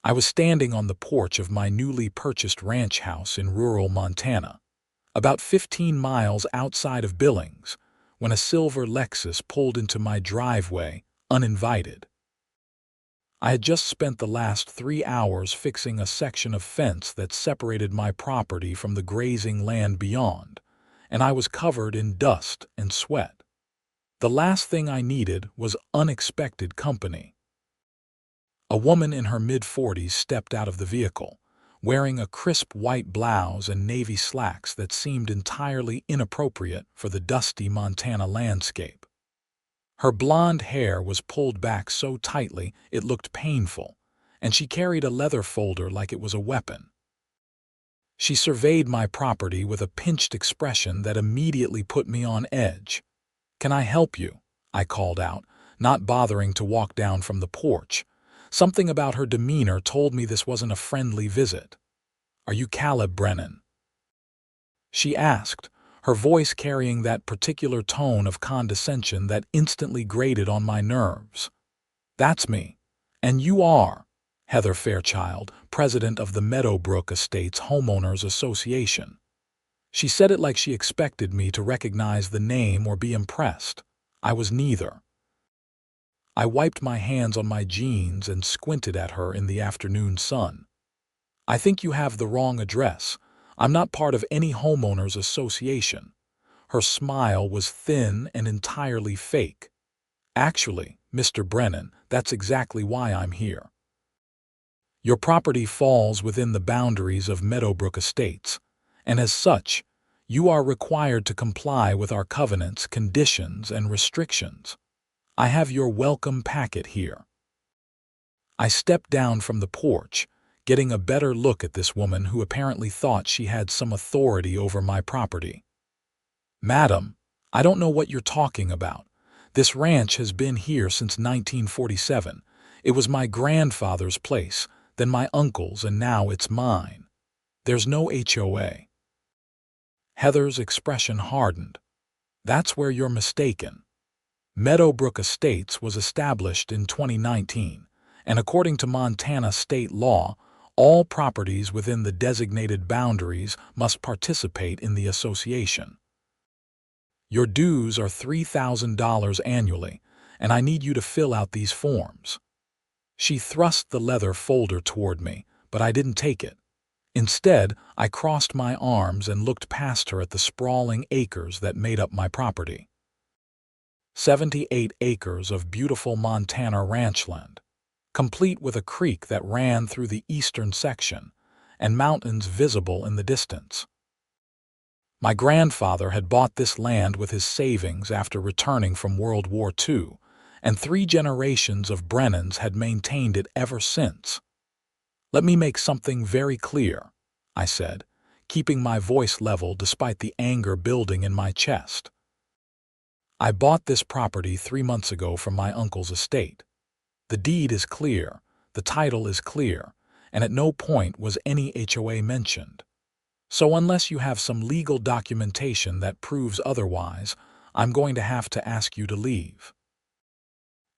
I was standing on the porch of my newly purchased ranch house in rural Montana, about 15 miles outside of Billings, when a silver Lexus pulled into my driveway, uninvited. I had just spent the last 3 hours fixing a section of fence that separated my property from the grazing land beyond, and I was covered in dust and sweat. The last thing I needed was unexpected company. A woman in her mid-40s stepped out of the vehicle, wearing a crisp white blouse and navy slacks that seemed entirely inappropriate for the dusty Montana landscape. Her blonde hair was pulled back so tightly it looked painful, and she carried a leather folder like it was a weapon. She surveyed my property with a pinched expression that immediately put me on edge. "Can I help you?" I called out, not bothering to walk down from the porch. Something about her demeanor told me this wasn't a friendly visit. "Are you Caleb Brennan?" she asked, her voice carrying that particular tone of condescension that instantly grated on my nerves. "That's me. And you are Heather Fairchild, president of the Meadowbrook Estates Homeowners Association." She said it like she expected me to recognize the name or be impressed. I was neither. I wiped my hands on my jeans and squinted at her in the afternoon sun. "I think you have the wrong address. I'm not part of any homeowners association." Her smile was thin and entirely fake. "Actually, Mr. Brennan, that's exactly why I'm here. Your property falls within the boundaries of Meadowbrook Estates, and as such, you are required to comply with our covenants, conditions, and restrictions. I have your welcome packet here." I stepped down from the porch, getting a better look at this woman who apparently thought she had some authority over my property. "Madam, I don't know what you're talking about. This ranch has been here since 1947. It was my grandfather's place, then my uncle's, and now it's mine. There's no HOA. Heather's expression hardened. "That's where you're mistaken. Meadowbrook Estates was established in 2019, and according to Montana state law, all properties within the designated boundaries must participate in the association. Your dues are $3,000 annually, and I need you to fill out these forms." She thrust the leather folder toward me, but I didn't take it. Instead, I crossed my arms and looked past her at the sprawling acres that made up my property. 78 acres of beautiful Montana ranchland, complete with a creek that ran through the eastern section, and mountains visible in the distance. My grandfather had bought this land with his savings after returning from World War II, and 3 generations of Brennans had maintained it ever since. "Let me make something very clear," I said, keeping my voice level despite the anger building in my chest. "I bought this property 3 months ago from my uncle's estate. The deed is clear, the title is clear, and at no point was any HOA mentioned. So unless you have some legal documentation that proves otherwise, I'm going to have to ask you to leave."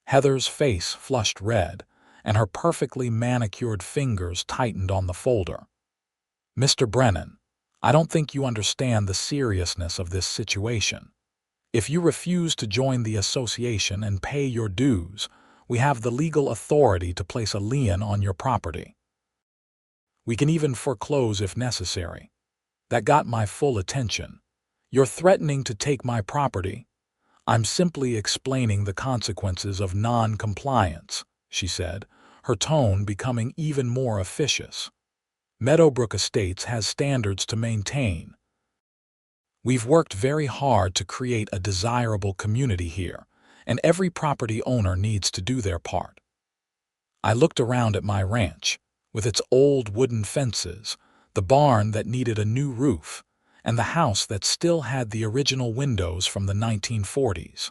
Heather's face flushed red, and her perfectly manicured fingers tightened on the folder. "Mr. Brennan, I don't think you understand the seriousness of this situation. If you refuse to join the association and pay your dues, we have the legal authority to place a lien on your property. We can even foreclose if necessary." That got my full attention. "You're threatening to take my property?" "I'm simply explaining the consequences of non-compliance," she said, her tone becoming even more officious. "Meadowbrook Estates has standards to maintain. We've worked very hard to create a desirable community here, and every property owner needs to do their part." I looked around at my ranch, with its old wooden fences, the barn that needed a new roof, and the house that still had the original windows from the 1940s.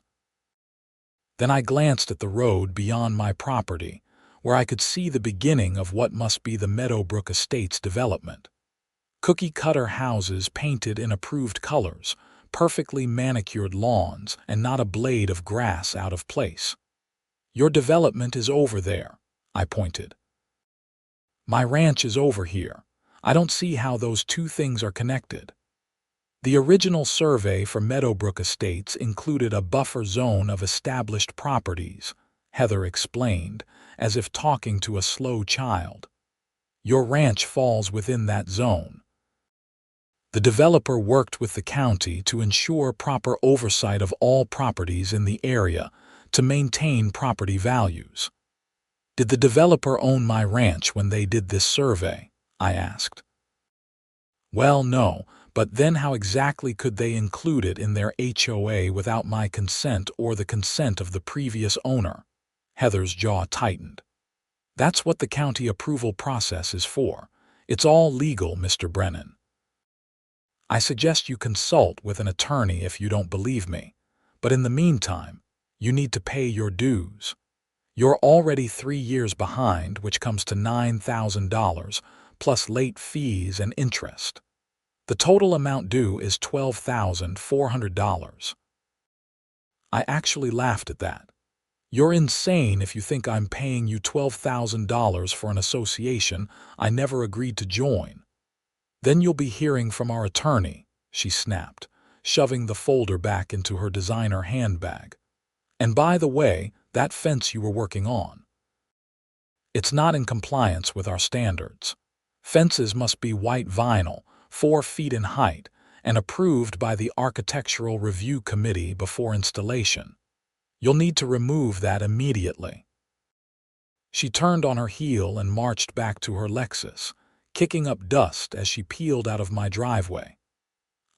Then I glanced at the road beyond my property, where I could see the beginning of what must be the Meadowbrook Estates development. Cookie-cutter houses painted in approved colors, perfectly manicured lawns, and not a blade of grass out of place. "Your development is over there," I pointed. My ranch is over here. I don't see how those two things are connected. The original survey for Meadowbrook Estates included a buffer zone of established properties, Heather explained, as if talking to a slow child. Your ranch falls within that zone. The developer worked with the county to ensure proper oversight of all properties in the area to maintain property values. Did the developer own my ranch when they did this survey? I asked. Well, no, but then how exactly could they include it in their HOA without my consent or the consent of the previous owner? Heather's jaw tightened. That's what the county approval process is for. It's all legal, Mr. Brennan. I suggest you consult with an attorney if you don't believe me, but in the meantime, you need to pay your dues. You're already 3 years behind, which comes to $9,000, plus late fees and interest. The total amount due is $12,400. I actually laughed at that. You're insane if you think I'm paying you $12,000 for an association I never agreed to join. Then you'll be hearing from our attorney, she snapped, shoving the folder back into her designer handbag. And by the way, that fence you were working on. It's not in compliance with our standards. Fences must be white vinyl, 4 feet in height, and approved by the Architectural Review Committee before installation. You'll need to remove that immediately. She turned on her heel and marched back to her Lexus, kicking up dust as she peeled out of my driveway.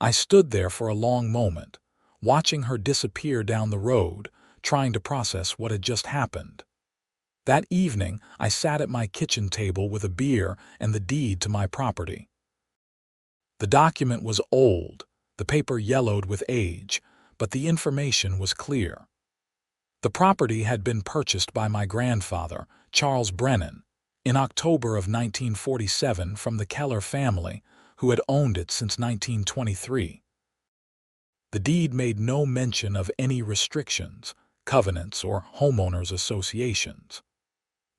I stood there for a long moment, watching her disappear down the road, trying to process what had just happened. That evening, I sat at my kitchen table with a beer and the deed to my property. The document was old, the paper yellowed with age, but the information was clear. The property had been purchased by my grandfather, Charles Brennan, in October of 1947 from the Keller family, who had owned it since 1923. The deed made no mention of any restrictions, covenants, or homeowners associations.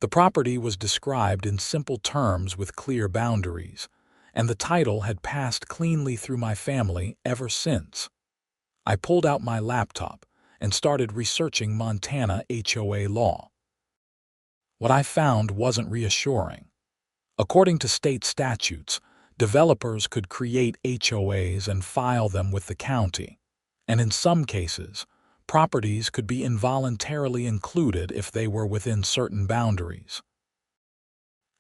The property was described in simple terms with clear boundaries, and the title had passed cleanly through my family ever since. I pulled out my laptop and started researching Montana HOA law. What I found wasn't reassuring. According to state statutes, developers could create HOAs and file them with the county, and in some cases, properties could be involuntarily included if they were within certain boundaries.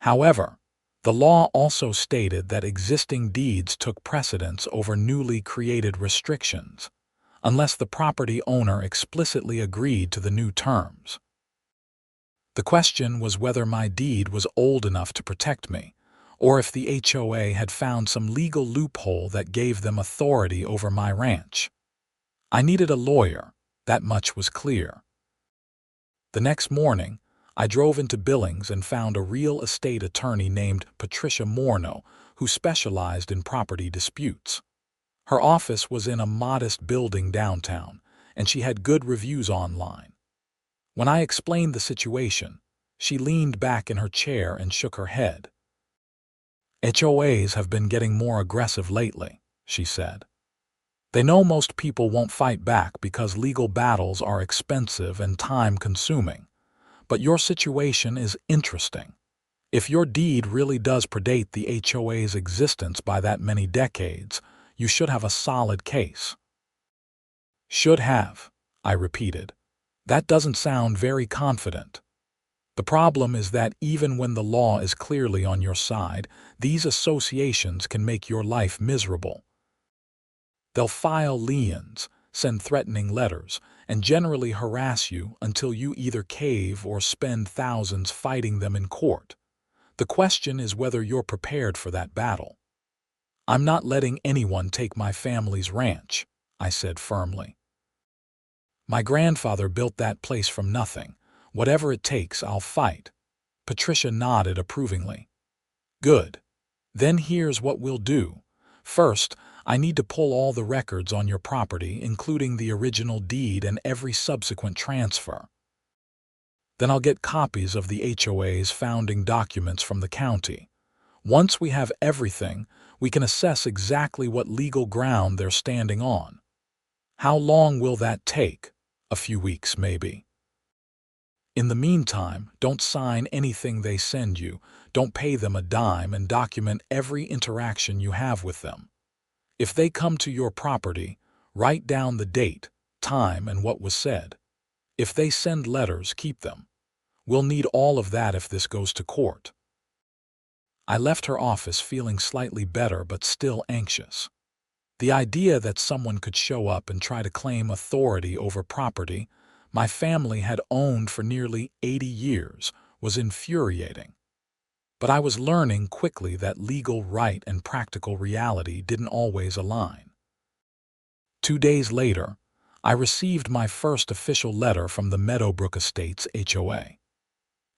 However, the law also stated that existing deeds took precedence over newly created restrictions, unless the property owner explicitly agreed to the new terms. The question was whether my deed was old enough to protect me, or if the HOA had found some legal loophole that gave them authority over my ranch. I needed a lawyer, that much was clear. The next morning, I drove into Billings and found a real estate attorney named Patricia Morneau, who specialized in property disputes. Her office was in a modest building downtown, and she had good reviews online. When I explained the situation, she leaned back in her chair and shook her head. HOAs have been getting more aggressive lately, she said. They know most people won't fight back because legal battles are expensive and time-consuming. But your situation is interesting. If your deed really does predate the HOA's existence by that many decades, you should have a solid case. Should have, I repeated. That doesn't sound very confident. The problem is that even when the law is clearly on your side, these associations can make your life miserable. They'll file liens, send threatening letters, and generally harass you until you either cave or spend thousands fighting them in court. The question is whether you're prepared for that battle. I'm not letting anyone take my family's ranch, I said firmly. My grandfather built that place from nothing. Whatever it takes, I'll fight. Patricia nodded approvingly. Good. Then here's what we'll do. First, I need to pull all the records on your property, including the original deed and every subsequent transfer. Then I'll get copies of the HOA's founding documents from the county. Once we have everything, we can assess exactly what legal ground they're standing on. How long will that take? A few weeks, maybe. In the meantime, don't sign anything they send you, don't pay them a dime, and document every interaction you have with them. If they come to your property, write down the date, time, and what was said. If they send letters, keep them. We'll need all of that if this goes to court. I left her office feeling slightly better but still anxious. The idea that someone could show up and try to claim authority over property my family had owned for nearly 80 years was infuriating. But I was learning quickly that legal right and practical reality didn't always align. 2 days later, I received my first official letter from the Meadowbrook Estates HOA.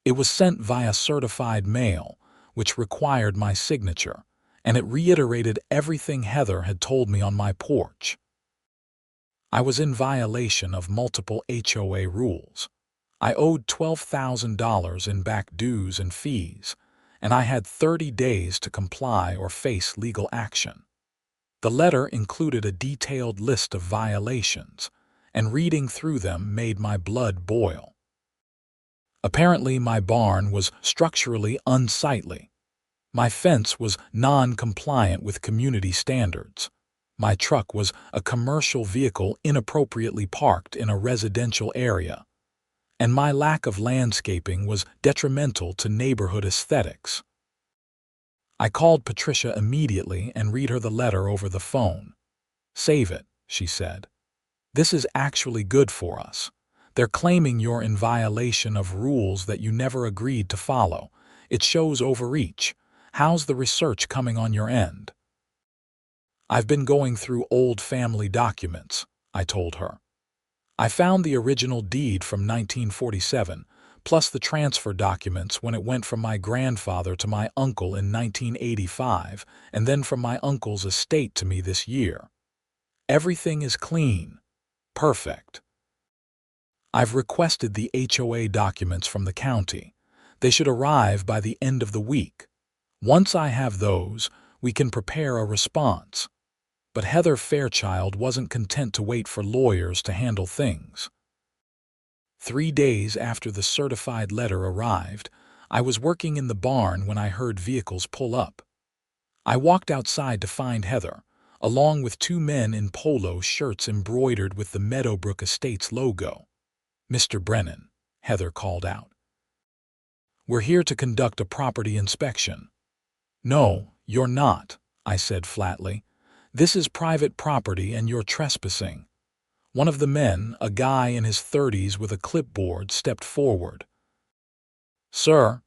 It was sent via certified mail, which required my signature, and it reiterated everything Heather had told me on my porch. I was in violation of multiple HOA rules. I owed $12,000 in back dues and fees, and I had 30 days to comply or face legal action. The letter included a detailed list of violations, and reading through them made my blood boil. Apparently, my barn was structurally unsightly. My fence was non-compliant with community standards. My truck was a commercial vehicle inappropriately parked in a residential area. And my lack of landscaping was detrimental to neighborhood aesthetics. I called Patricia immediately and read her the letter over the phone. "Save it," she said. "This is actually good for us. They're claiming you're in violation of rules that you never agreed to follow. It shows overreach. How's the research coming on your end?" "I've been going through old family documents," I told her. "I found the original deed from 1947, plus the transfer documents when it went from my grandfather to my uncle in 1985, and then from my uncle's estate to me this year. Everything is clean. Perfect. I've requested the HOA documents from the county. They should arrive by the end of the week. Once I have those, we can prepare a response." But Heather Fairchild wasn't content to wait for lawyers to handle things. 3 days after the certified letter arrived, I was working in the barn when I heard vehicles pull up. I walked outside to find Heather, along with 2 men in polo shirts embroidered with the Meadowbrook Estates logo. "Mr. Brennan," Heather called out. "We're here to conduct a property inspection." "No, you're not," I said flatly. "This is private property and you're trespassing." One of the men, a guy in his 30s with a clipboard, stepped forward. "Sir,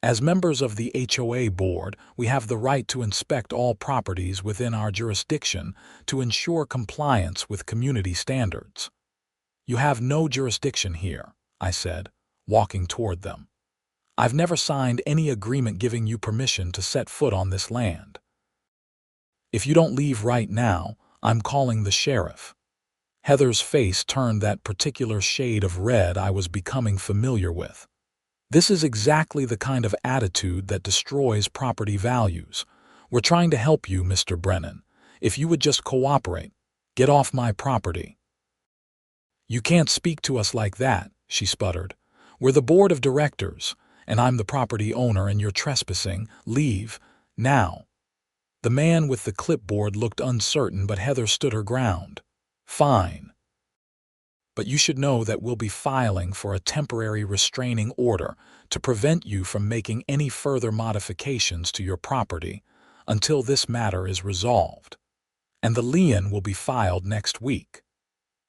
as members of the HOA board, we have the right to inspect all properties within our jurisdiction to ensure compliance with community standards." "You have no jurisdiction here," I said, walking toward them. "I've never signed any agreement giving you permission to set foot on this land. If you don't leave right now, I'm calling the sheriff." Heather's face turned that particular shade of red I was becoming familiar with. "This is exactly the kind of attitude that destroys property values. We're trying to help you, Mr. Brennan. If you would just cooperate, get off my property." "You can't speak to us like that," she sputtered. "We're the board of directors, and I'm the property owner, and you're trespassing. Leave, now." The man with the clipboard looked uncertain, but Heather stood her ground. "Fine. But you should know that we'll be filing for a temporary restraining order to prevent you from making any further modifications to your property until this matter is resolved. And the lien will be filed next week."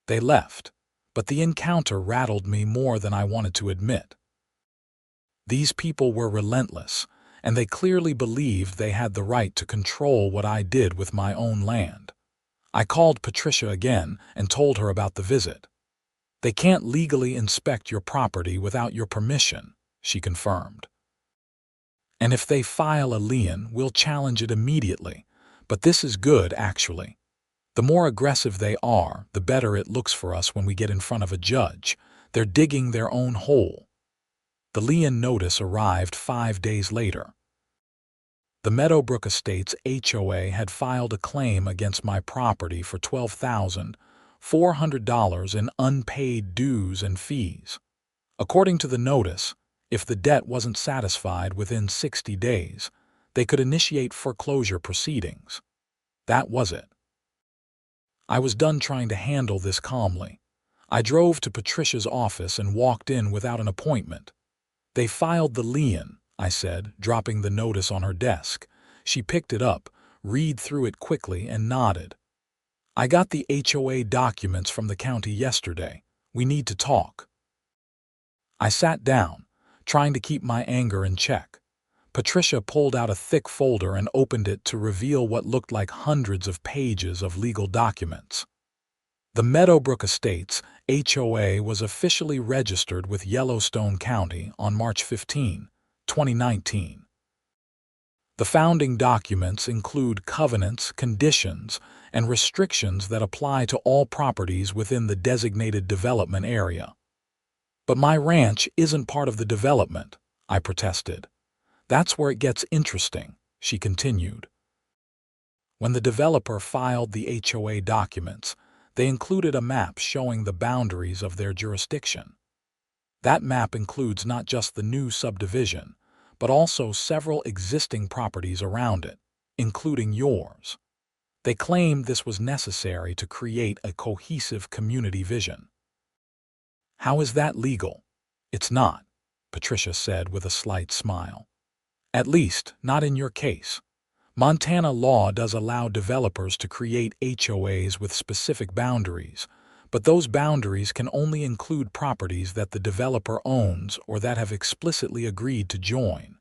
They left, but the encounter rattled me more than I wanted to admit. These people were relentless, and they clearly believed they had the right to control what I did with my own land. I called Patricia again and told her about the visit. "They can't legally inspect your property without your permission," she confirmed. "And if they file a lien, we'll challenge it immediately. But this is good, actually. The more aggressive they are, the better it looks for us when we get in front of a judge. They're digging their own hole." The lien notice arrived 5 days later. The Meadowbrook Estates HOA had filed a claim against my property for $12,400 in unpaid dues and fees. According to the notice, if the debt wasn't satisfied within 60 days, they could initiate foreclosure proceedings. That was it. I was done trying to handle this calmly. I drove to Patricia's office and walked in without an appointment. "They filed the lien," I said, dropping the notice on her desk. She picked it up, read through it quickly, and nodded. "I got the HOA documents from the county yesterday. We need to talk." I sat down, trying to keep my anger in check. Patricia pulled out a thick folder and opened it to reveal what looked like hundreds of pages of legal documents. The Meadowbrook Estates HOA was officially registered with Yellowstone County on March 15, 2019. The founding documents include covenants, conditions, and restrictions that apply to all properties within the designated development area. "But my ranch isn't part of the development," I protested. "That's where it gets interesting," she continued. When the developer filed the HOA documents, they included a map showing the boundaries of their jurisdiction. That map includes not just the new subdivision, but also several existing properties around it, including yours. They claimed this was necessary to create a cohesive community vision. "How is that legal?" "It's not," Patricia said with a slight smile. "At least, not in your case. Montana law does allow developers to create HOAs with specific boundaries, but those boundaries can only include properties that the developer owns or that have explicitly agreed to join.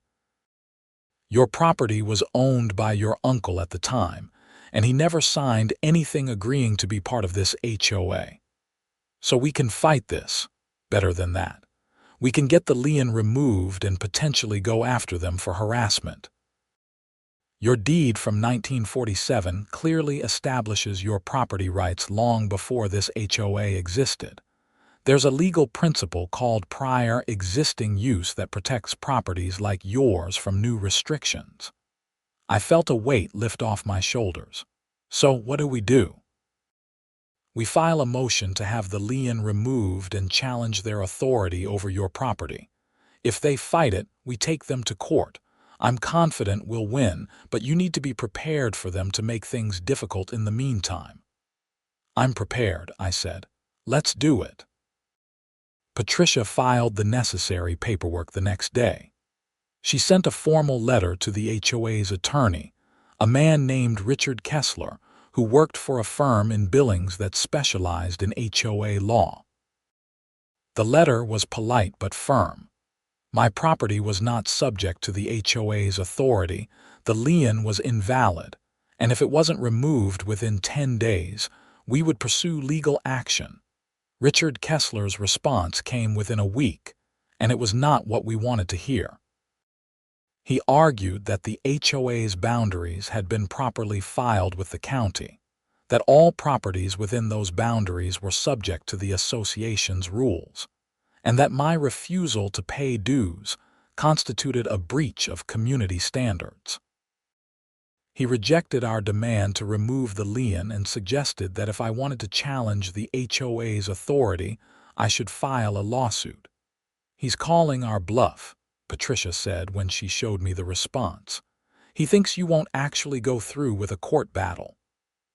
Your property was owned by your uncle at the time, and he never signed anything agreeing to be part of this HOA. So we can fight this. Better than that, we can get the lien removed and potentially go after them for harassment. Your deed from 1947 clearly establishes your property rights long before this HOA existed. There's a legal principle called prior existing use that protects properties like yours from new restrictions." I felt a weight lift off my shoulders. "So what do? "We file a motion to have the lien removed and challenge their authority over your property. If they fight it, we take them to court. I'm confident we'll win, but you need to be prepared for them to make things difficult in the meantime." "I'm prepared," I said. "Let's do it." Patricia filed the necessary paperwork the next day. She sent a formal letter to the HOA's attorney, a man named Richard Kessler, who worked for a firm in Billings that specialized in HOA law. The letter was polite but firm. My property was not subject to the HOA's authority, the lien was invalid, and if it wasn't removed within 10 days, we would pursue legal action. Richard Kessler's response came within a week, and it was not what we wanted to hear. He argued that the HOA's boundaries had been properly filed with the county, that all properties within those boundaries were subject to the association's rules, and that my refusal to pay dues constituted a breach of community standards. He rejected our demand to remove the lien and suggested that if I wanted to challenge the HOA's authority, I should file a lawsuit. "He's calling our bluff," Patricia said when she showed me the response. "He thinks you won't actually go through with a court battle.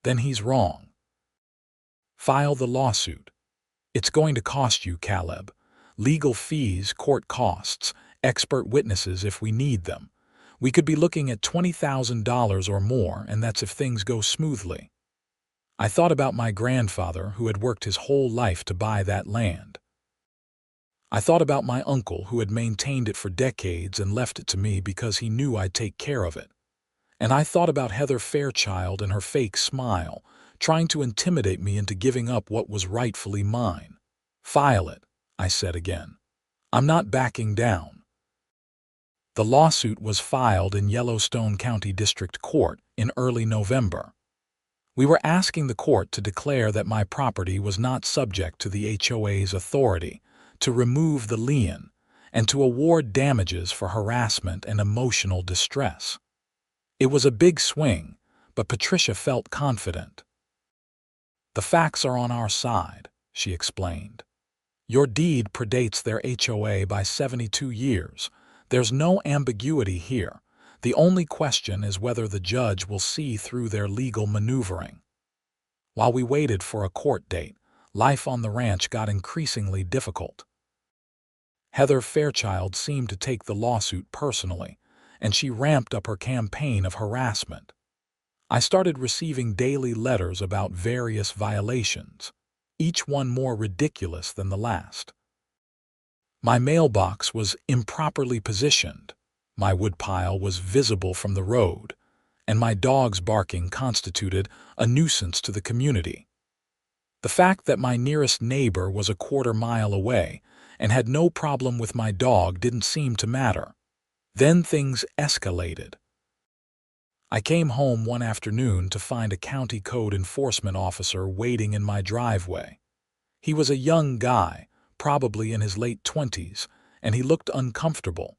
Then he's wrong. File the lawsuit. It's going to cost you, Caleb. Legal fees, court costs, expert witnesses if we need them. We could be looking at $20,000 or more, and that's if things go smoothly." I thought about my grandfather who had worked his whole life to buy that land. I thought about my uncle who had maintained it for decades and left it to me because he knew I'd take care of it. And I thought about Heather Fairchild and her fake smile, trying to intimidate me into giving up what was rightfully mine. "File it," I said again. "I'm not backing down." The lawsuit was filed in Yellowstone County District Court in early November. We were asking the court to declare that my property was not subject to the HOA's authority, to remove the lien, and to award damages for harassment and emotional distress. It was a big swing, but Patricia felt confident. "The facts are on our side," she explained. "Your deed predates their HOA by 72 years. There's no ambiguity here. The only question is whether the judge will see through their legal maneuvering." While we waited for a court date, life on the ranch got increasingly difficult. Heather Fairchild seemed to take the lawsuit personally, and she ramped up her campaign of harassment. I started receiving daily letters about various violations, each one more ridiculous than the last. My mailbox was improperly positioned, my woodpile was visible from the road, and my dog's barking constituted a nuisance to the community. The fact that my nearest neighbor was a quarter-mile away and had no problem with my dog didn't seem to matter. Then things escalated. I came home one afternoon to find a county code enforcement officer waiting in my driveway. He was a young guy, probably in his late 20s, and he looked uncomfortable.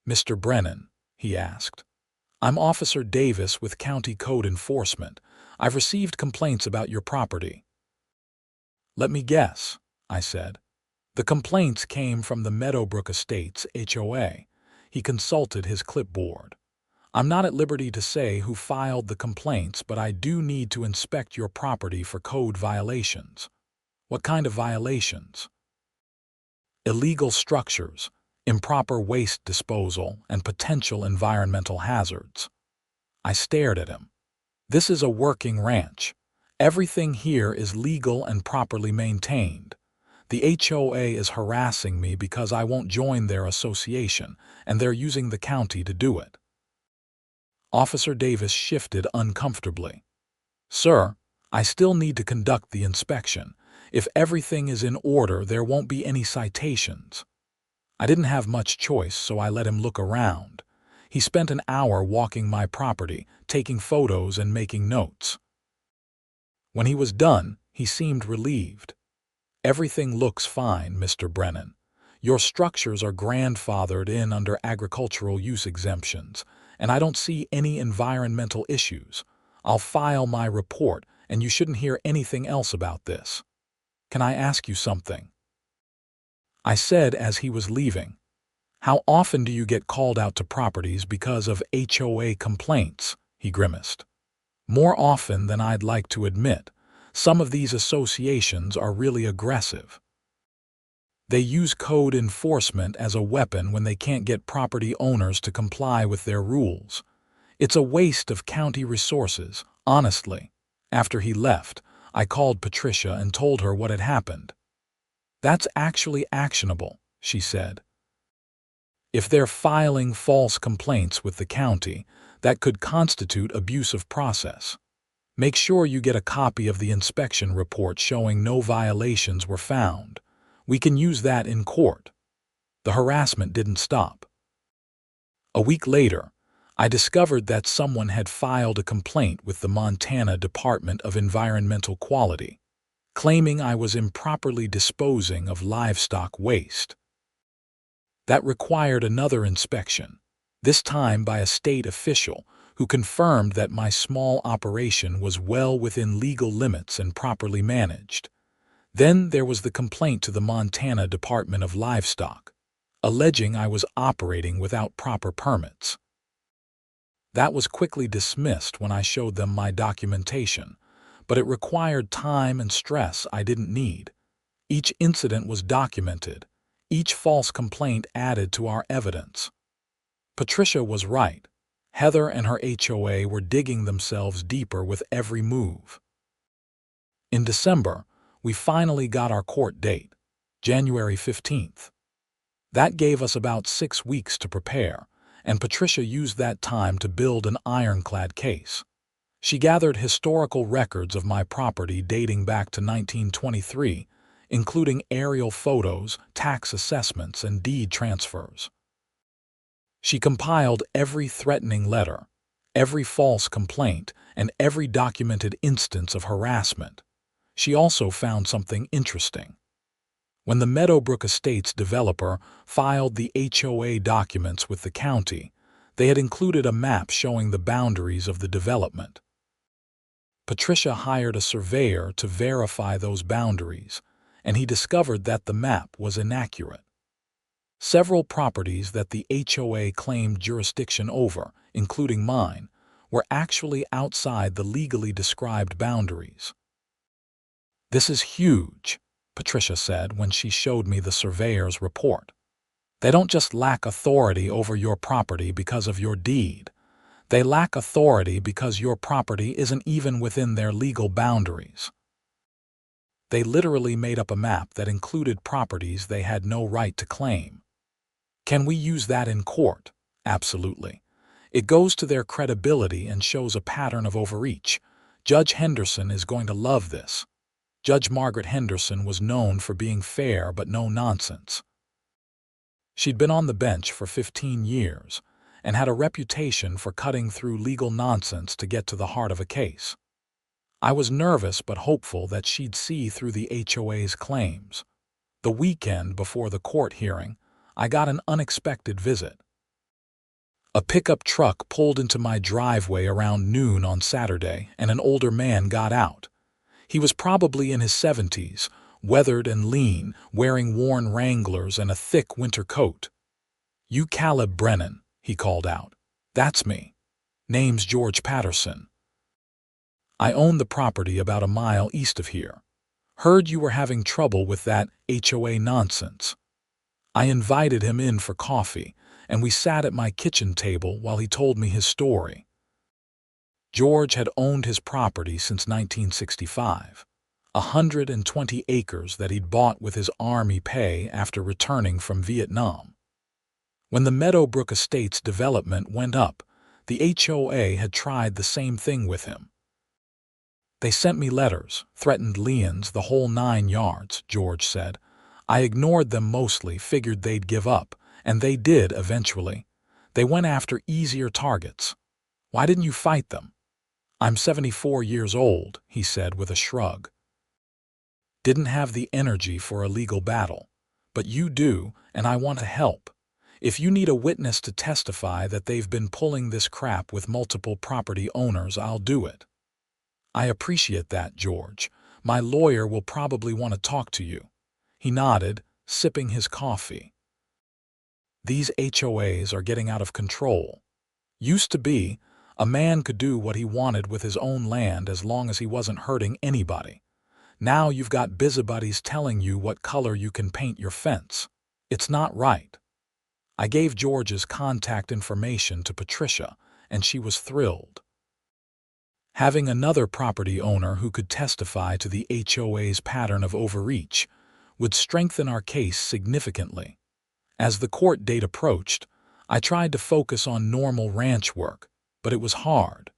"Mr. Brennan," he asked, "I'm Officer Davis with County Code Enforcement. I've received complaints about your property." "Let me guess," I said. "The complaints came from the Meadowbrook Estates HOA." He consulted his clipboard. "I'm not at liberty to say who filed the complaints, but I do need to inspect your property for code violations." "What kind of violations?" "Illegal structures, improper waste disposal, and potential environmental hazards." I stared at him. "This is a working ranch. Everything here is legal and properly maintained. The HOA is harassing me because I won't join their association, and they're using the county to do it." Officer Davis shifted uncomfortably. "Sir, I still need to conduct the inspection. If everything is in order, there won't be any citations." I didn't have much choice, so I let him look around. He spent an hour walking my property, taking photos and making notes. When he was done, he seemed relieved. "Everything looks fine, Mr. Brennan. Your structures are grandfathered in under agricultural use exemptions, and I don't see any environmental issues. I'll file my report, and you shouldn't hear anything else about this. Can I ask you something?" I said as he was leaving. "How often do you get called out to properties because of HOA complaints?" He grimaced. "More often than I'd like to admit. Some of these associations are really aggressive. They use code enforcement as a weapon when they can't get property owners to comply with their rules. It's a waste of county resources, honestly." After he left, I called Patricia and told her what had happened. "That's actually actionable," she said. "If they're filing false complaints with the county, that could constitute abuse of process. Make sure you get a copy of the inspection report showing no violations were found. We can use that in court." The harassment didn't stop. A week later, I discovered that someone had filed a complaint with the Montana Department of Environmental Quality, claiming I was improperly disposing of livestock waste. That required another inspection, this time by a state official who confirmed that my small operation was well within legal limits and properly managed. Then there was the complaint to the Montana Department of Livestock, alleging I was operating without proper permits. That was quickly dismissed when I showed them my documentation, but it required time and stress I didn't need. Each incident was documented, each false complaint added to our evidence. Patricia was right. Heather and her HOA were digging themselves deeper with every move. In December, we finally got our court date, January 15th. That gave us about 6 weeks to prepare, and Patricia used that time to build an ironclad case. She gathered historical records of my property dating back to 1923, including aerial photos, tax assessments, and deed transfers. She compiled every threatening letter, every false complaint, and every documented instance of harassment. She also found something interesting. When the Meadowbrook Estates developer filed the HOA documents with the county, they had included a map showing the boundaries of the development. Patricia hired a surveyor to verify those boundaries, and he discovered that the map was inaccurate. Several properties that the HOA claimed jurisdiction over, including mine, were actually outside the legally described boundaries. "This is huge," Patricia said when she showed me the surveyor's report. "They don't just lack authority over your property because of your deed. They lack authority because your property isn't even within their legal boundaries." They literally made up a map that included properties they had no right to claim. Can we use that in court? Absolutely. It goes to their credibility and shows a pattern of overreach. Judge Henderson is going to love this. Judge Margaret Henderson was known for being fair but no nonsense. She'd been on the bench for 15 years and had a reputation for cutting through legal nonsense to get to the heart of a case. I was nervous but hopeful that she'd see through the HOA's claims. The weekend before the court hearing, I got an unexpected visit. A pickup truck pulled into my driveway around noon on Saturday, and an older man got out. He was probably in his 70s, weathered and lean, wearing worn Wranglers and a thick winter coat. "You Caleb Brennan," he called out. "That's me. Name's George Patterson. I own the property about a mile east of here. Heard you were having trouble with that HOA nonsense." I invited him in for coffee, and we sat at my kitchen table while he told me his story. George had owned his property since 1965, 120 acres that he'd bought with his Army pay after returning from Vietnam. When the Meadowbrook Estates development went up, the HOA had tried the same thing with him. "They sent me letters, threatened liens, the whole 9 yards, George said. I ignored them mostly, figured they'd give up, and they did eventually. They went after easier targets. Why didn't you fight them?" "I'm 74 years old," he said with a shrug. "Didn't have the energy for a legal battle. But you do, and I want to help. If you need a witness to testify that they've been pulling this crap with multiple property owners, I'll do it." "I appreciate that, George. My lawyer will probably want to talk to you." He nodded, sipping his coffee. "These HOAs are getting out of control. Used to be, a man could do what he wanted with his own land as long as he wasn't hurting anybody. Now you've got busybodies telling you what color you can paint your fence. It's not right." I gave George's contact information to Patricia, and she was thrilled. Having another property owner who could testify to the HOA's pattern of overreach would strengthen our case significantly. As the court date approached, I tried to focus on normal ranch work, but it was hard.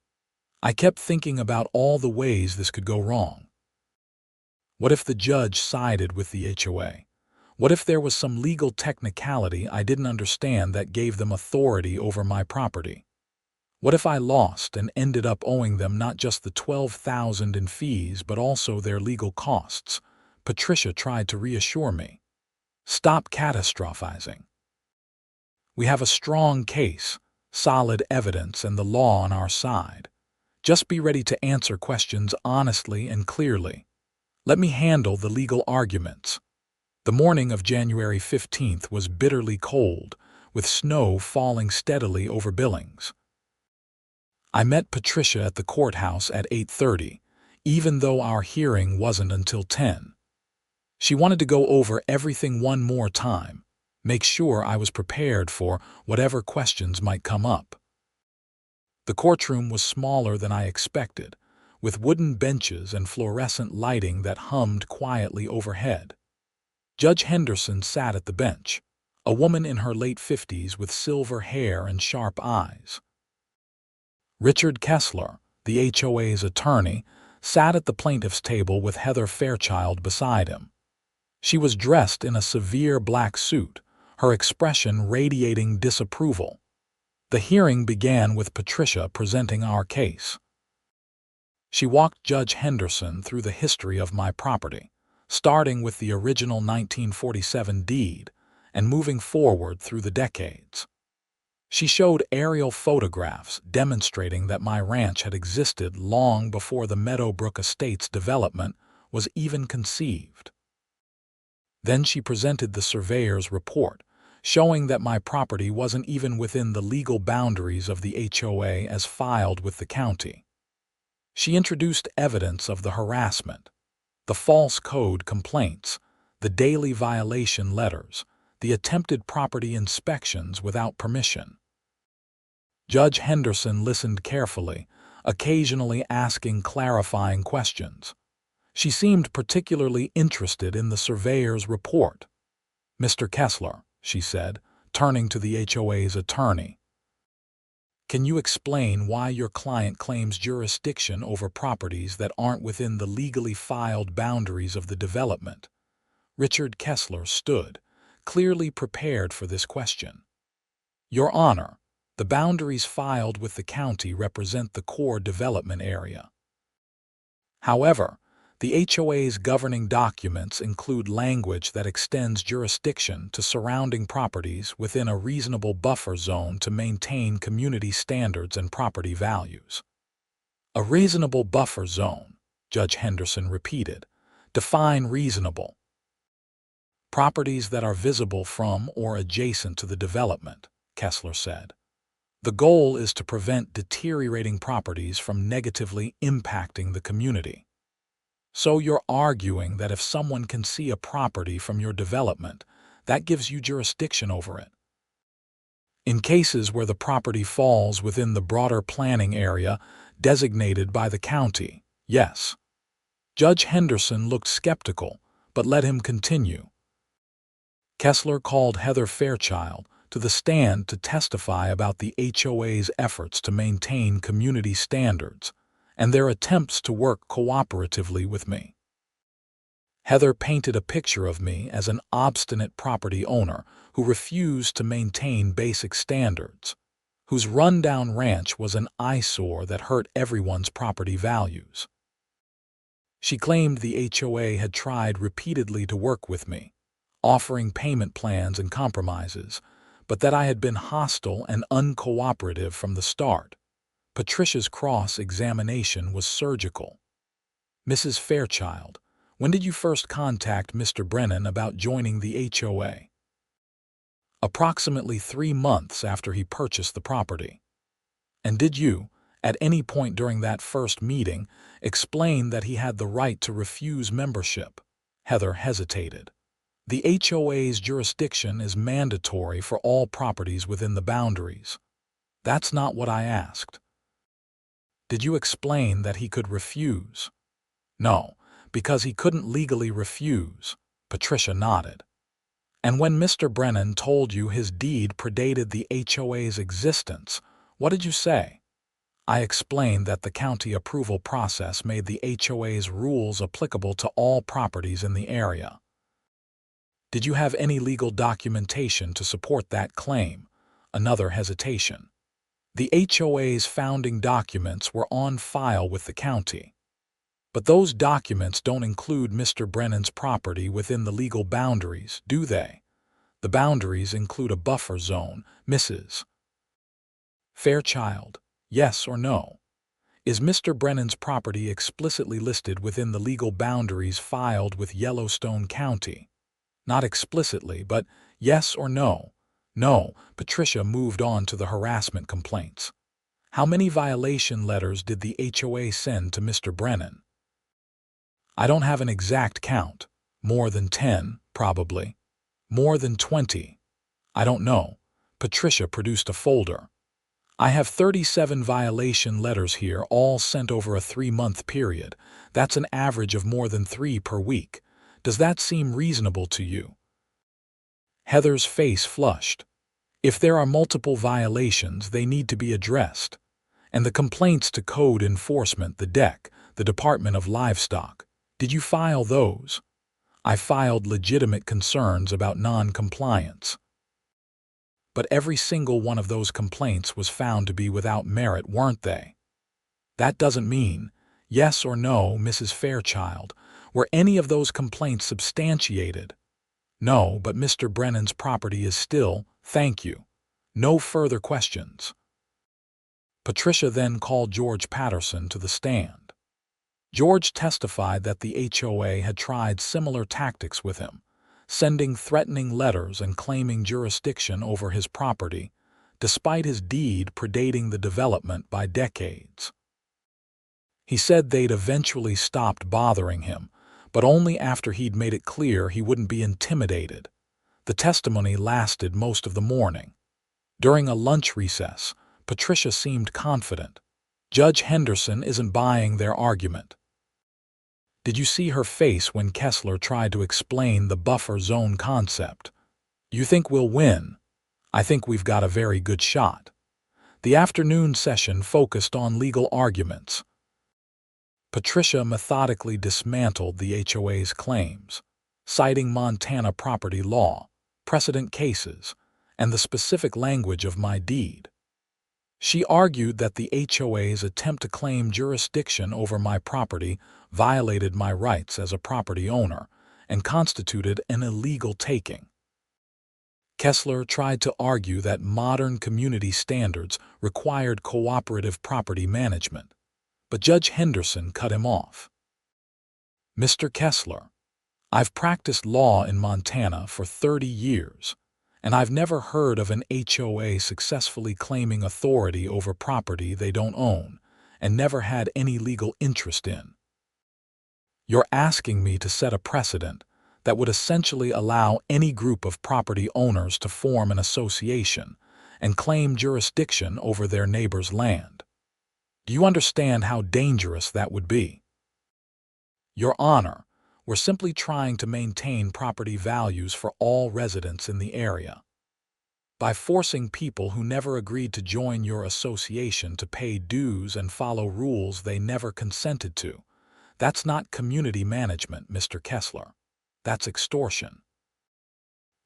I kept thinking about all the ways this could go wrong. What if the judge sided with the HOA? What if there was some legal technicality I didn't understand that gave them authority over my property? What if I lost and ended up owing them not just the $12,000 in fees but also their legal costs? Patricia tried to reassure me. "Stop catastrophizing. We have a strong case, solid evidence, and the law on our side. Just be ready to answer questions honestly and clearly. Let me handle the legal arguments." The morning of January 15th was bitterly cold, with snow falling steadily over Billings. I met Patricia at the courthouse at 8:30, even though our hearing wasn't until 10. She wanted to go over everything one more time, make sure I was prepared for whatever questions might come up. The courtroom was smaller than I expected, with wooden benches and fluorescent lighting that hummed quietly overhead. Judge Henderson sat at the bench, a woman in her late 50s with silver hair and sharp eyes. Richard Kessler, the HOA's attorney, sat at the plaintiff's table with Heather Fairchild beside him. She was dressed in a severe black suit, her expression radiating disapproval. The hearing began with Patricia presenting our case. She walked Judge Henderson through the history of my property, starting with the original 1947 deed and moving forward through the decades. She showed aerial photographs demonstrating that my ranch had existed long before the Meadowbrook Estates development was even conceived. Then she presented the surveyor's report, showing that my property wasn't even within the legal boundaries of the HOA as filed with the county. She introduced evidence of the harassment, the false code complaints, the daily violation letters, the attempted property inspections without permission. Judge Henderson listened carefully, occasionally asking clarifying questions. She seemed particularly interested in the surveyor's report. "Mr. Kessler," she said, turning to the HOA's attorney, "can you explain why your client claims jurisdiction over properties that aren't within the legally filed boundaries of the development?" Richard Kessler stood, clearly prepared for this question. "Your Honor, the boundaries filed with the county represent the core development area. However, the HOA's governing documents include language that extends jurisdiction to surrounding properties within a reasonable buffer zone to maintain community standards and property values." "A reasonable buffer zone," Judge Henderson repeated. "Define reasonable." "Properties that are visible from or adjacent to the development," Kessler said. "The goal is to prevent deteriorating properties from negatively impacting the community." "So you're arguing that if someone can see a property from your development, that gives you jurisdiction over it?" "In cases where the property falls within the broader planning area designated by the county, yes." Judge Henderson looked skeptical, but let him continue. Kessler called Heather Fairchild to the stand to testify about the HOA's efforts to maintain community standards and their attempts to work cooperatively with me. Heather painted a picture of me as an obstinate property owner who refused to maintain basic standards, whose rundown ranch was an eyesore that hurt everyone's property values. She claimed the HOA had tried repeatedly to work with me, offering payment plans and compromises, but that I had been hostile and uncooperative from the start. Patricia's cross-examination was surgical. "Mrs. Fairchild, when did you first contact Mr. Brennan about joining the HOA?" "Approximately 3 months after he purchased the property." "And did you, at any point during that first meeting, explain that he had the right to refuse membership?" Heather hesitated. "The HOA's jurisdiction is mandatory for all properties within the boundaries." "That's not what I asked." "Did you explain that he could refuse?" "No, because he couldn't legally refuse." Patricia nodded. "And when Mr. Brennan told you his deed predated the HOA's existence, what did you say?" "I explained that the county approval process made the HOA's rules applicable to all properties in the area." "Did you have any legal documentation to support that claim?" Another hesitation. "The HOA's founding documents were on file with the county." "But those documents don't include Mr. Brennan's property within the legal boundaries, do they?" "The boundaries include a buffer zone, Mrs. Fairchild. Yes or no? Is Mr. Brennan's property explicitly listed within the legal boundaries filed with Yellowstone County?" "Not explicitly, but yes or no?" "No." Patricia moved on to the harassment complaints. "How many violation letters did the HOA send to Mr. Brennan?" "I don't have an exact count. More than 10, probably. More than 20. I don't know." Patricia produced a folder. "I have 37 violation letters here, all sent over a 3-month period. That's an average of more than 3 per week. Does that seem reasonable to you?" Heather's face flushed. "If there are multiple violations, they need to be addressed. And the complaints to code enforcement, the DEC, the Department of Livestock, did you file those?" "I filed legitimate concerns about non-compliance." "But every single one of those complaints was found to be without merit, weren't they?" "That doesn't mean, yes or no, Mrs. Fairchild, Were any of those complaints substantiated? No, but Mr. Brennan's property is still, thank you. No further questions. Patricia then called George Patterson to the stand. George testified that the HOA had tried similar tactics with him, sending threatening letters and claiming jurisdiction over his property, despite his deed predating the development by decades. He said they'd eventually stopped bothering him, but only after he'd made it clear he wouldn't be intimidated. The testimony lasted most of the morning. During a lunch recess, Patricia seemed confident. Judge Henderson isn't buying their argument. Did you see her face when Kessler tried to explain the buffer zone concept? You think we'll win? I think we've got a very good shot. The afternoon session focused on legal arguments. Patricia methodically dismantled the HOA's claims, citing Montana property law, precedent cases, and the specific language of my deed. She argued that the HOA's attempt to claim jurisdiction over my property violated my rights as a property owner and constituted an illegal taking. Kessler tried to argue that modern community standards required cooperative property management, but Judge Henderson cut him off. Mr. Kessler, I've practiced law in Montana for 30 years, and I've never heard of an HOA successfully claiming authority over property they don't own and never had any legal interest in. You're asking me to set a precedent that would essentially allow any group of property owners to form an association and claim jurisdiction over their neighbor's land. Do you understand how dangerous that would be? Your Honor, we're simply trying to maintain property values for all residents in the area. By forcing people who never agreed to join your association to pay dues and follow rules they never consented to, that's not community management, Mr. Kessler. That's extortion.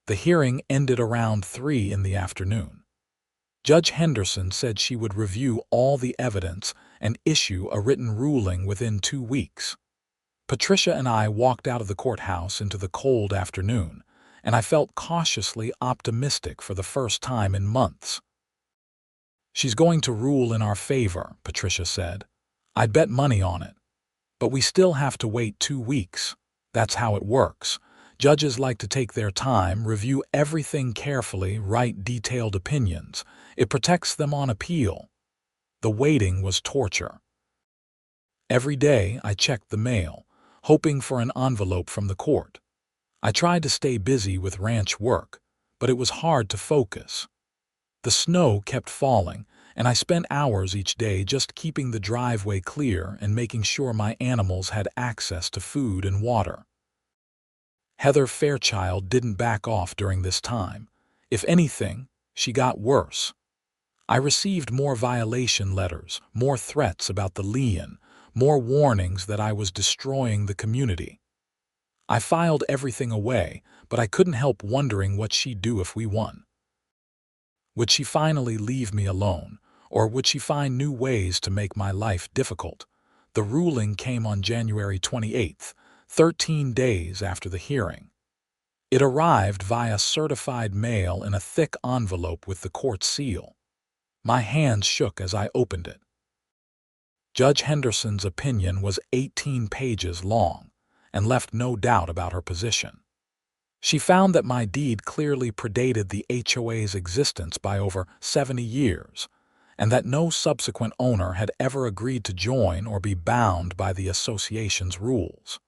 The hearing ended around 3 in the afternoon. Judge Henderson said she would review all the evidence and issue a written ruling within 2 weeks. Patricia and I walked out of the courthouse into the cold afternoon, and I felt cautiously optimistic for the first time in months. She's going to rule in our favor, Patricia said. I'd bet money on it. But we still have to wait 2 weeks. That's how it works. Judges like to take their time, review everything carefully, write detailed opinions. It protects them on appeal. The waiting was torture. Every day I checked the mail, hoping for an envelope from the court. I tried to stay busy with ranch work, but it was hard to focus. The snow kept falling, and I spent hours each day just keeping the driveway clear and making sure my animals had access to food and water. Heather Fairchild didn't back off during this time. If anything, she got worse. I received more violation letters, more threats about the lien, more warnings that I was destroying the community. I filed everything away, but I couldn't help wondering what she'd do if we won. Would she finally leave me alone, or would she find new ways to make my life difficult? The ruling came on January 28th, 13 days after the hearing. It arrived via certified mail in a thick envelope with the court seal. My hands shook as I opened it. Judge Henderson's opinion was 18 pages long and left no doubt about her position. She found that my deed clearly predated the HOA's existence by over 70 years, and that no subsequent owner had ever agreed to join or be bound by the association's rules.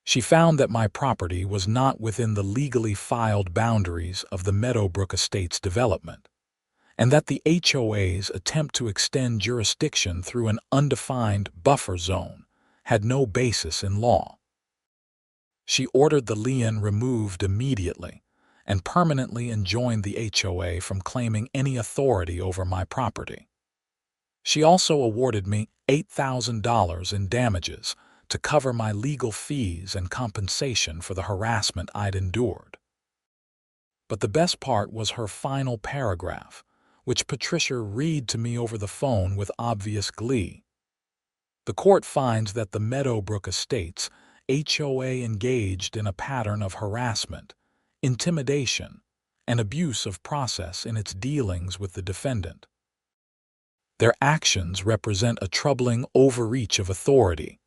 She found that my property was not within the legally filed boundaries of the Meadowbrook Estates development, and that the HOA's attempt to extend jurisdiction through an undefined buffer zone had no basis in law. She ordered the lien removed immediately and permanently enjoined the HOA from claiming any authority over my property. She also awarded me $8,000 in damages to cover my legal fees and compensation for the harassment I'd endured. But the best part was her final paragraph, which Patricia read to me over the phone with obvious glee. The court finds that the Meadowbrook Estates HOA engaged in a pattern of harassment, intimidation, and abuse of process in its dealings with the defendant. Their actions represent a troubling overreach of authority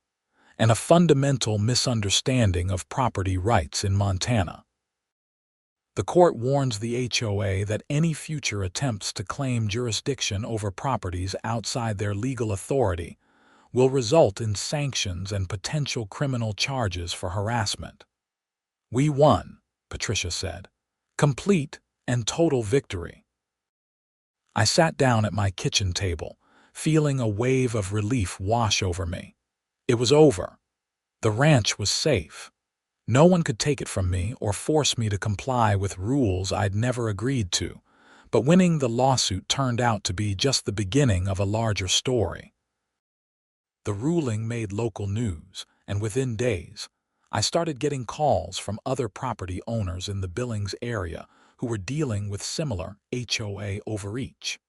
and a fundamental misunderstanding of property rights in Montana. The court warns the HOA that any future attempts to claim jurisdiction over properties outside their legal authority will result in sanctions and potential criminal charges for harassment. "We won," Patricia said. "Complete and total victory." I sat down at my kitchen table, feeling a wave of relief wash over me. It was over. The ranch was safe. No one could take it from me or force me to comply with rules I'd never agreed to, but winning the lawsuit turned out to be just the beginning of a larger story. The ruling made local news, and within days, I started getting calls from other property owners in the Billings area who were dealing with similar HOA overreach.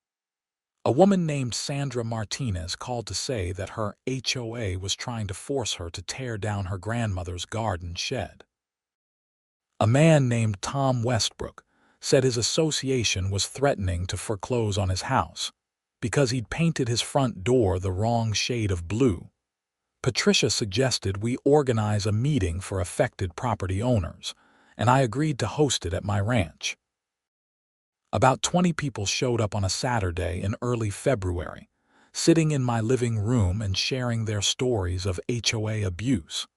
A woman named Sandra Martinez called to say that her HOA was trying to force her to tear down her grandmother's garden shed. A man named Tom Westbrook said his association was threatening to foreclose on his house because he'd painted his front door the wrong shade of blue. Patricia suggested we organize a meeting for affected property owners, and I agreed to host it at my ranch. About 20 people showed up on a Saturday in early February, sitting in my living room and sharing their stories of HOA abuse.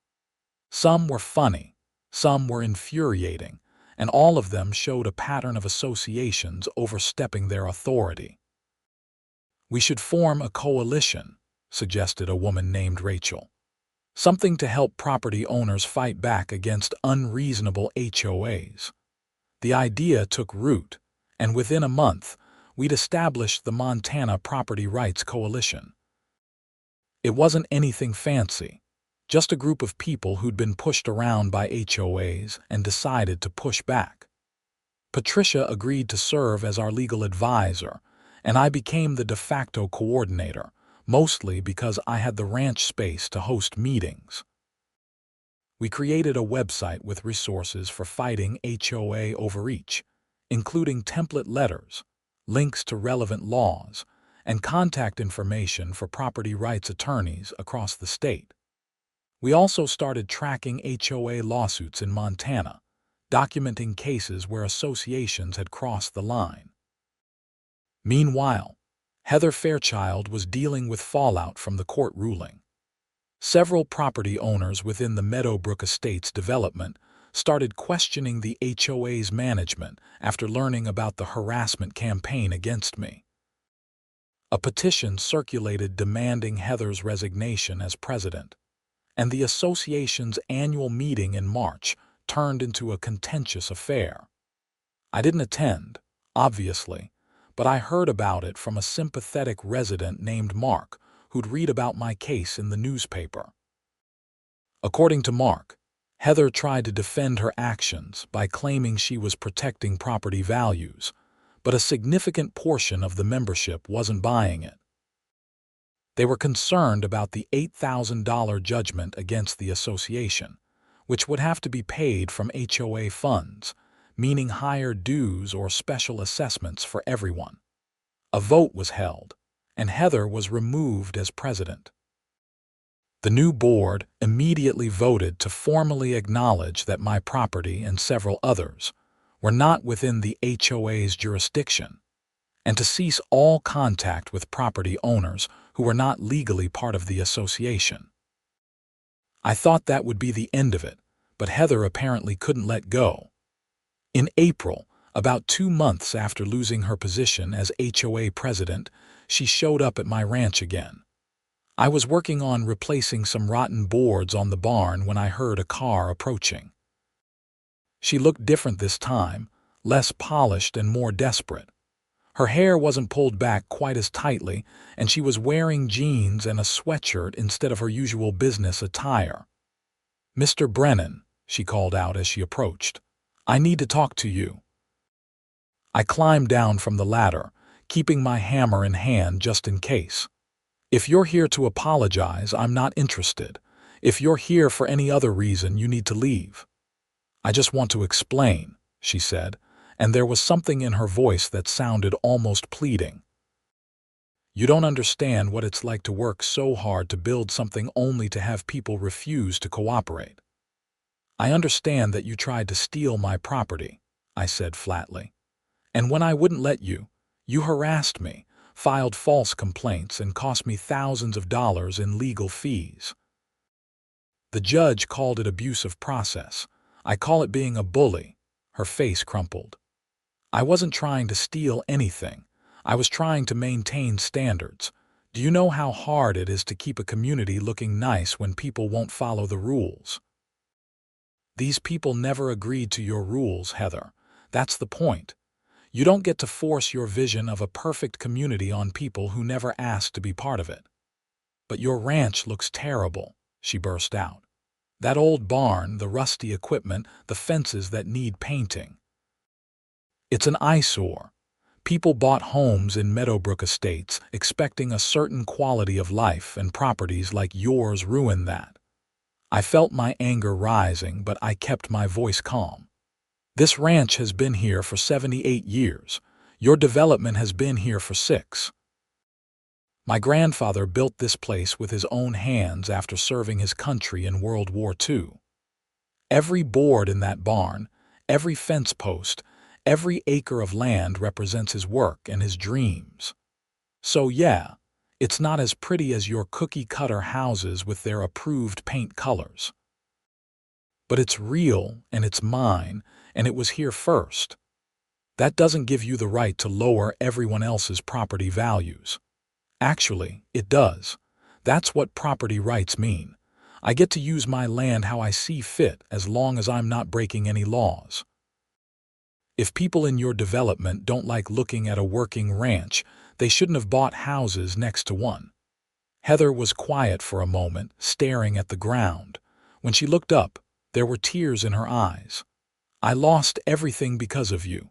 Some were funny, some were infuriating, and all of them showed a pattern of associations overstepping their authority. "We should form a coalition," suggested a woman named Rachel. "Something to help property owners fight back against unreasonable HOAs." The idea took root, and within a month, we'd established the Montana Property Rights Coalition. It wasn't anything fancy, just a group of people who'd been pushed around by HOAs and decided to push back. Patricia agreed to serve as our legal advisor, and I became the de facto coordinator, mostly because I had the ranch space to host meetings. We created a website with resources for fighting HOA overreach, including template letters, links to relevant laws, and contact information for property rights attorneys across the state. We also started tracking HOA lawsuits in Montana, documenting cases where associations had crossed the line. Meanwhile, Heather Fairchild was dealing with fallout from the court ruling. Several property owners within the Meadowbrook Estates development started questioning the HOA's management after learning about the harassment campaign against me. A petition circulated demanding Heather's resignation as president, and the association's annual meeting in March turned into a contentious affair. I didn't attend, obviously, but I heard about it from a sympathetic resident named Mark who'd read about my case in the newspaper. According to Mark, Heather tried to defend her actions by claiming she was protecting property values, but a significant portion of the membership wasn't buying it. They were concerned about the $8,000 judgment against the association, which would have to be paid from HOA funds, meaning higher dues or special assessments for everyone. A vote was held, and Heather was removed as president. The new board immediately voted to formally acknowledge that my property and several others were not within the HOA's jurisdiction, and to cease all contact with property owners who were not legally part of the association. I thought that would be the end of it, but Heather apparently couldn't let go. In April, about 2 months after losing her position as HOA president, she showed up at my ranch again. I was working on replacing some rotten boards on the barn when I heard a car approaching. She looked different this time, less polished and more desperate. Her hair wasn't pulled back quite as tightly, and she was wearing jeans and a sweatshirt instead of her usual business attire. "Mr. Brennan," she called out as she approached, "I need to talk to you." I climbed down from the ladder, keeping my hammer in hand just in case. "If you're here to apologize, I'm not interested. If you're here for any other reason, you need to leave. I just want to explain, she said, and there was something in her voice that sounded almost pleading. You don't understand what it's like to work so hard to build something only to have people refuse to cooperate. I understand that you tried to steal my property, I said flatly. And when I wouldn't let you, you harassed me, filed false complaints, and cost me thousands of dollars in legal fees. The judge called it abuse of process. I call it being a bully. Her face crumpled. I wasn't trying to steal anything. I was trying to maintain standards. Do you know how hard it is to keep a community looking nice when people won't follow the rules? These people never agreed to your rules, Heather. That's the point. You don't get to force your vision of a perfect community on people who never asked to be part of it. But your ranch looks terrible, she burst out. That old barn, the rusty equipment, the fences that need painting. It's an eyesore. People bought homes in Meadowbrook Estates expecting a certain quality of life, and properties like yours ruin that. I felt my anger rising, but I kept my voice calm. This ranch has been here for 78 years. Your development has been here for 6. My grandfather built this place with his own hands after serving his country in World War II. Every board in that barn, every fence post, every acre of land represents his work and his dreams. So yeah, it's not as pretty as your cookie-cutter houses with their approved paint colors. But it's real, and it's mine, and it was here first. That doesn't give you the right to lower everyone else's property values. Actually, it does. That's what property rights mean. I get to use my land how I see fit as long as I'm not breaking any laws. If people in your development don't like looking at a working ranch, they shouldn't have bought houses next to one. Heather was quiet for a moment, staring at the ground. When she looked up, there were tears in her eyes. I lost everything because of you.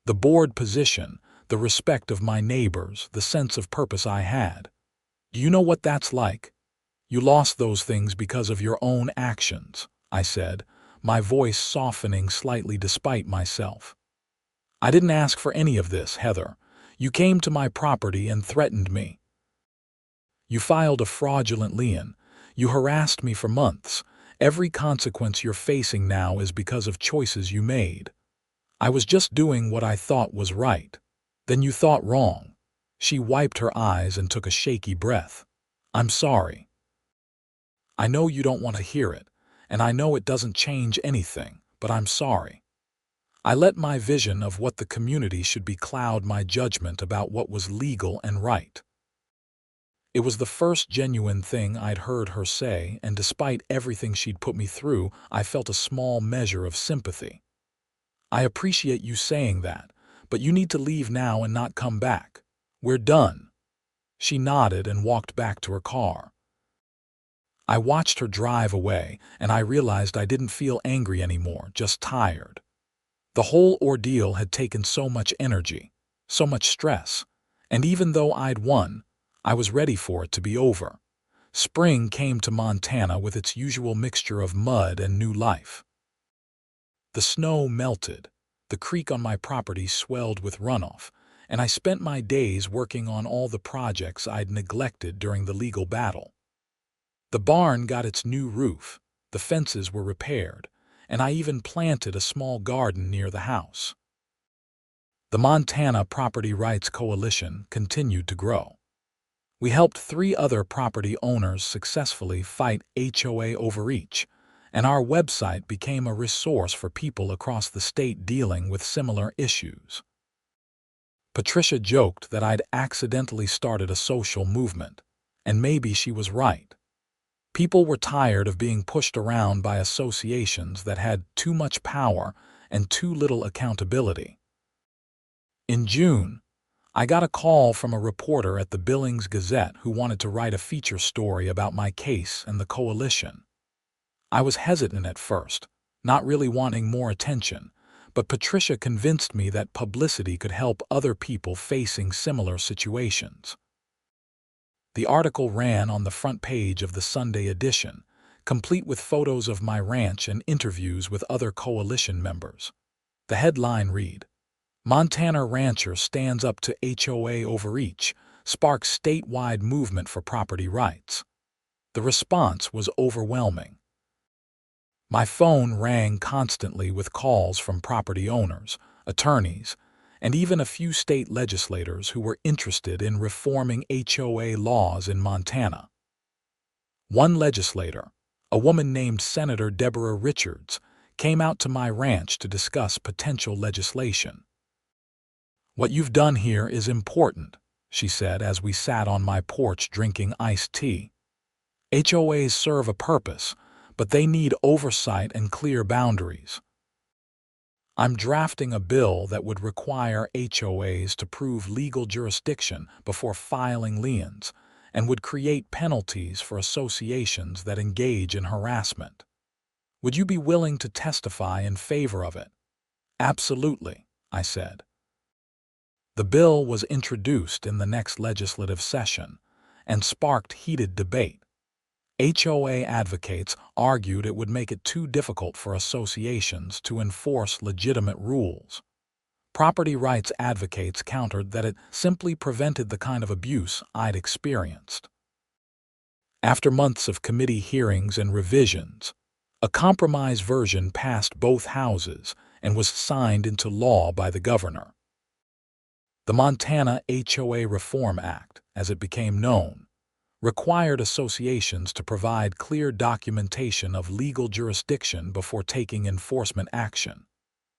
The board position, the respect of my neighbors, the sense of purpose I had. Do you know what that's like? You lost those things because of your own actions, I said, my voice softening slightly despite myself. I didn't ask for any of this, Heather. You came to my property and threatened me. You filed a fraudulent lien. You harassed me for months. Every consequence you're facing now is because of choices you made. I was just doing what I thought was right. Then you thought wrong. She wiped her eyes and took a shaky breath. I'm sorry. I know you don't want to hear it, and I know it doesn't change anything, but I'm sorry. I let my vision of what the community should be cloud my judgment about what was legal and right. It was the first genuine thing I'd heard her say, and despite everything she'd put me through, I felt a small measure of sympathy. I appreciate you saying that, but you need to leave now and not come back. We're done. She nodded and walked back to her car. I watched her drive away, and I realized I didn't feel angry anymore, just tired. The whole ordeal had taken so much energy, so much stress, and even though I'd won, I was ready for it to be over. Spring came to Montana with its usual mixture of mud and new life. The snow melted, the creek on my property swelled with runoff, and I spent my days working on all the projects I'd neglected during the legal battle. The barn got its new roof, the fences were repaired, and I even planted a small garden near the house. The Montana Property Rights Coalition continued to grow. We helped 3 other property owners successfully fight HOA overreach, and our website became a resource for people across the state dealing with similar issues. Patricia joked that I'd accidentally started a social movement, and maybe she was right. People were tired of being pushed around by associations that had too much power and too little accountability. In June, I got a call from a reporter at the Billings Gazette who wanted to write a feature story about my case and the coalition. I was hesitant at first, not really wanting more attention, but Patricia convinced me that publicity could help other people facing similar situations. The article ran on the front page of the Sunday edition, complete with photos of my ranch and interviews with other coalition members. The headline read, "Montana Rancher Stands Up to HOA Overreach, Sparks Statewide Movement for Property Rights." The response was overwhelming. My phone rang constantly with calls from property owners, attorneys, and even a few state legislators who were interested in reforming HOA laws in Montana. One legislator, a woman named Senator Deborah Richards, came out to my ranch to discuss potential legislation. "What you've done here is important," she said as we sat on my porch drinking iced tea. "HOAs serve a purpose, but they need oversight and clear boundaries. I'm drafting a bill that would require HOAs to prove legal jurisdiction before filing liens and would create penalties for associations that engage in harassment. Would you be willing to testify in favor of it?" "Absolutely," I said. The bill was introduced in the next legislative session and sparked heated debate. HOA advocates argued it would make it too difficult for associations to enforce legitimate rules. Property rights advocates countered that it simply prevented the kind of abuse I'd experienced. After months of committee hearings and revisions, a compromise version passed both houses and was signed into law by the governor. The Montana HOA Reform Act, as it became known, required associations to provide clear documentation of legal jurisdiction before taking enforcement action,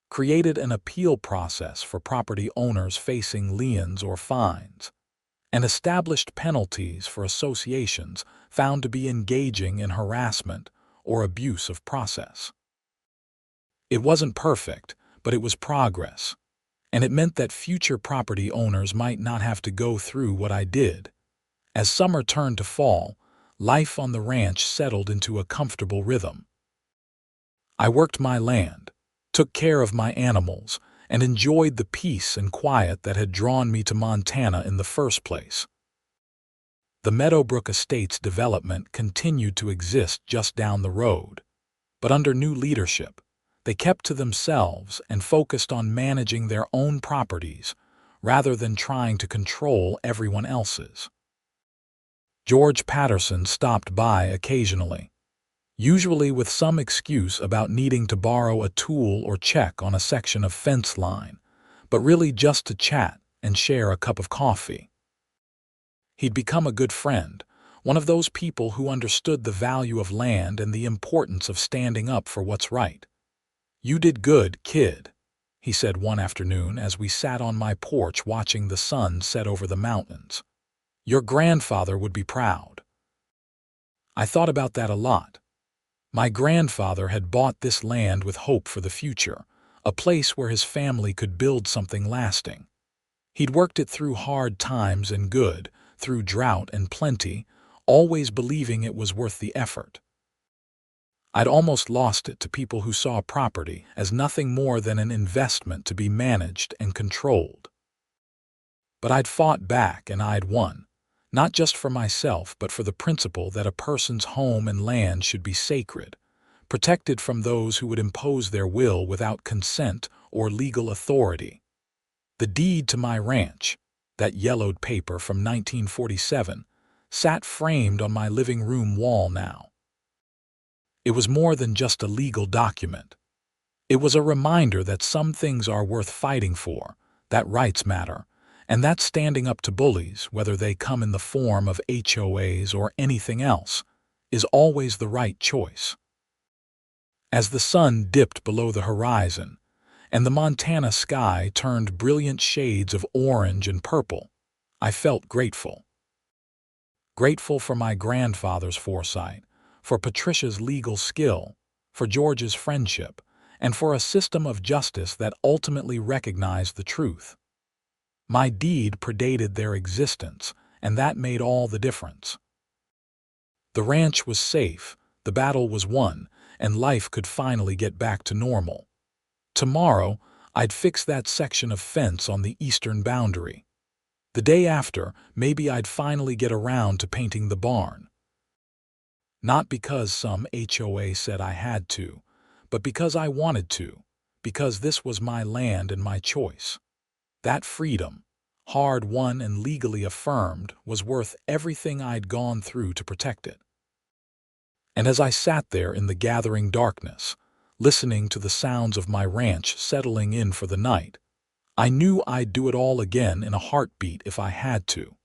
created an appeal process for property owners facing liens or fines, and established penalties for associations found to be engaging in harassment or abuse of process. It wasn't perfect, but it was progress, and it meant that future property owners might not have to go through what I did. As summer turned to fall, life on the ranch settled into a comfortable rhythm. I worked my land, took care of my animals, and enjoyed the peace and quiet that had drawn me to Montana in the first place. The Meadowbrook Estates development continued to exist just down the road, but under new leadership, they kept to themselves and focused on managing their own properties rather than trying to control everyone else's. George Patterson stopped by occasionally, usually with some excuse about needing to borrow a tool or check on a section of fence line, but really just to chat and share a cup of coffee. He'd become a good friend, one of those people who understood the value of land and the importance of standing up for what's right. "You did good, kid," he said one afternoon as we sat on my porch watching the sun set over the mountains. "Your grandfather would be proud." I thought about that a lot. My grandfather had bought this land with hope for the future, a place where his family could build something lasting. He'd worked it through hard times and good, through drought and plenty, always believing it was worth the effort. I'd almost lost it to people who saw property as nothing more than an investment to be managed and controlled. But I'd fought back and I'd won. Not just for myself, but for the principle that a person's home and land should be sacred, protected from those who would impose their will without consent or legal authority. The deed to my ranch, that yellowed paper from 1947, sat framed on my living room wall now. It was more than just a legal document. It was a reminder that some things are worth fighting for, that rights matter, and that standing up to bullies, whether they come in the form of HOAs or anything else, is always the right choice. As the sun dipped below the horizon, and the Montana sky turned brilliant shades of orange and purple, I felt grateful. Grateful for my grandfather's foresight, for Patricia's legal skill, for George's friendship, and for a system of justice that ultimately recognized the truth. My deed predated their existence, and that made all the difference. The ranch was safe, the battle was won, and life could finally get back to normal. Tomorrow, I'd fix that section of fence on the eastern boundary. The day after, maybe I'd finally get around to painting the barn. Not because some HOA said I had to, but because I wanted to, because this was my land and my choice. That freedom, hard-won and legally affirmed, was worth everything I'd gone through to protect it. And as I sat there in the gathering darkness, listening to the sounds of my ranch settling in for the night, I knew I'd do it all again in a heartbeat if I had to.